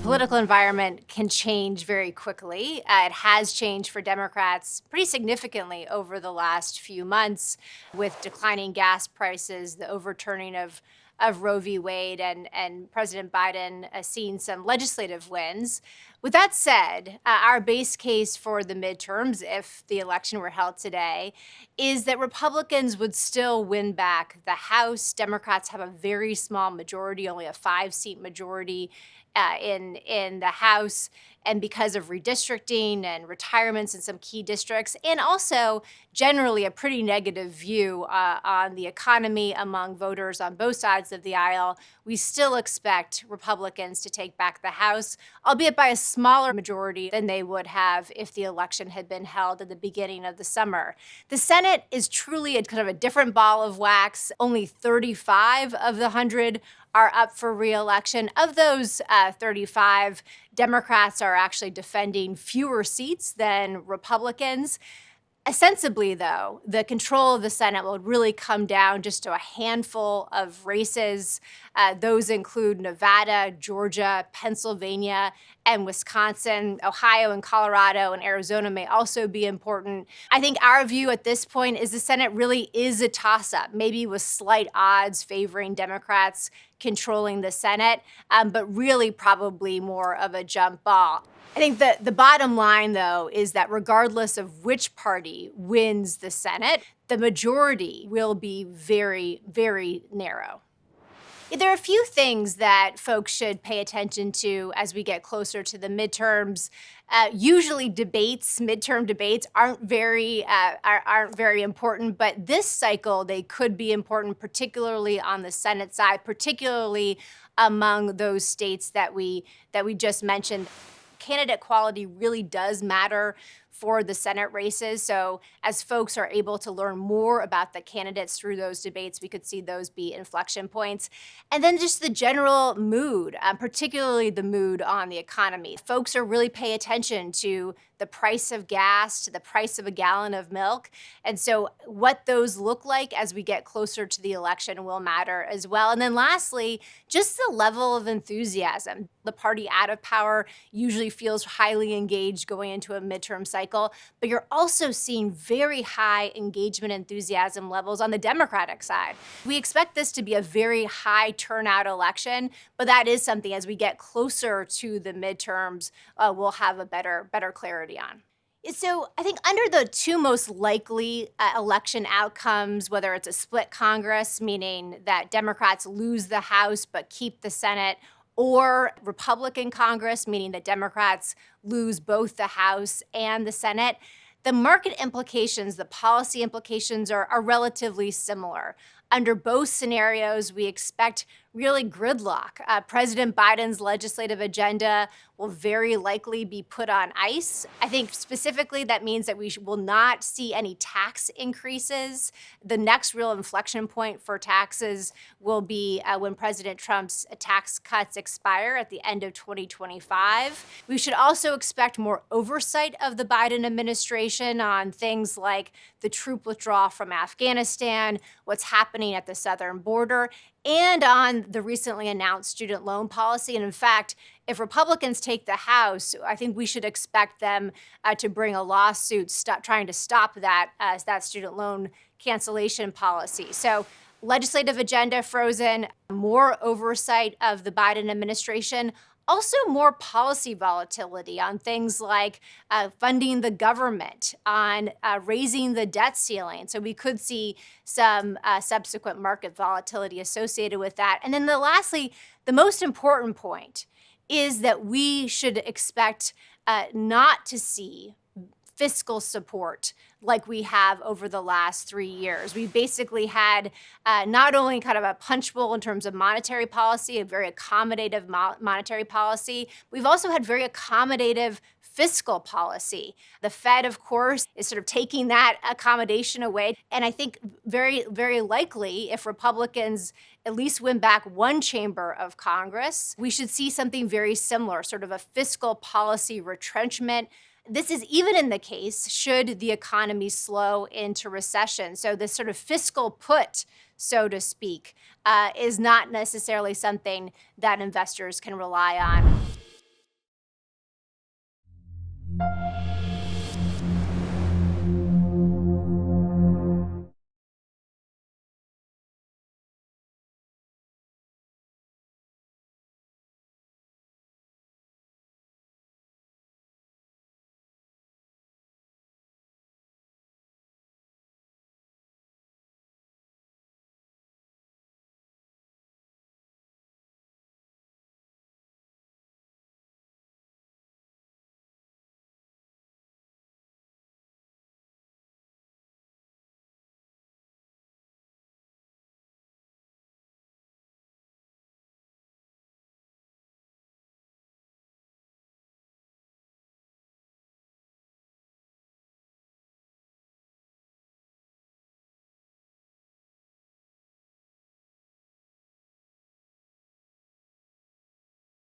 political environment can change very quickly. It has changed for Democrats pretty significantly over the last few months with declining gas prices, the overturning of Roe v. Wade, and President Biden seeing some legislative wins. With that said, our base case for the midterms, if the election were held today, is that Republicans would still win back the House. Democrats have a very small majority, only a 5-seat majority in the House, and because of redistricting and retirements in some key districts, and also generally a pretty negative view on the economy among voters on both sides of the aisle, we still expect Republicans to take back the House, albeit by a smaller majority than they would have if the election had been held at the beginning of the summer. The Senate is truly a kind of a different ball of wax. Only 35 of the 100 are up for re-election. Of those 35, Democrats are actually defending fewer seats than Republicans. Ostensibly, though, the control of the Senate will really come down just to a handful of races. Those include Nevada, Georgia, Pennsylvania, and Wisconsin. Ohio and Colorado and Arizona may also be important. I think our view at this point is the Senate really is a toss-up, maybe with slight odds favoring Democrats controlling the Senate, but really probably more of a jump ball. I think the bottom line, though, is that regardless of which party wins the Senate, the majority will be very, very narrow. There are a few things that folks should pay attention to as we get closer to the midterms. Usually midterm debates aren't very important, but this cycle they could be important, particularly on the Senate side, particularly among those states that we just mentioned. Candidate quality really does matter for the Senate races. So as folks are able to learn more about the candidates through those debates, we could see those be inflection points. And then just the general mood, particularly the mood on the economy. Folks are really paying attention to the price of gas, to the price of a gallon of milk. And so what those look like as we get closer to the election will matter as well. And then lastly, just the level of enthusiasm. The party out of power usually feels highly engaged going into a midterm cycle, but you're also seeing very high engagement enthusiasm levels on the Democratic side. We expect this to be a very high turnout election, but that is something as we get closer to the midterms, we'll have a better clarity on. So I think under the two most likely election outcomes, whether it's a split Congress, meaning that Democrats lose the House but keep the Senate, or Republican Congress, meaning that Democrats lose both the House and the Senate, the market implications, the policy implications are relatively similar. Under both scenarios, we expect really gridlock. President Biden's legislative agenda will very likely be put on ice. I think specifically that means that we will not see any tax increases. The next real inflection point for taxes will be when President Trump's tax cuts expire at the end of 2025. We should also expect more oversight of the Biden administration on things like the troop withdrawal from Afghanistan, what's happening at the southern border, and on the recently announced student loan policy. And in fact, if Republicans take the House, I think we should expect them to bring a lawsuit trying to stop that student loan cancellation policy. So legislative agenda frozen, more oversight of the Biden administration, also more policy volatility on things like funding the government, on raising the debt ceiling. So we could see some subsequent market volatility associated with that. And then lastly, the most important point is that we should expect not to see fiscal support like we have over the last 3 years. We basically had not only kind of a punch bowl in terms of monetary policy, a very accommodative monetary policy, we've also had very accommodative fiscal policy. The Fed, of course, is sort of taking that accommodation away. And I think very, very likely, if Republicans at least win back one chamber of Congress, we should see something very similar, sort of a fiscal policy retrenchment. This is even in the case should the economy slow into recession. So this sort of fiscal put, so to speak, is not necessarily something that investors can rely on.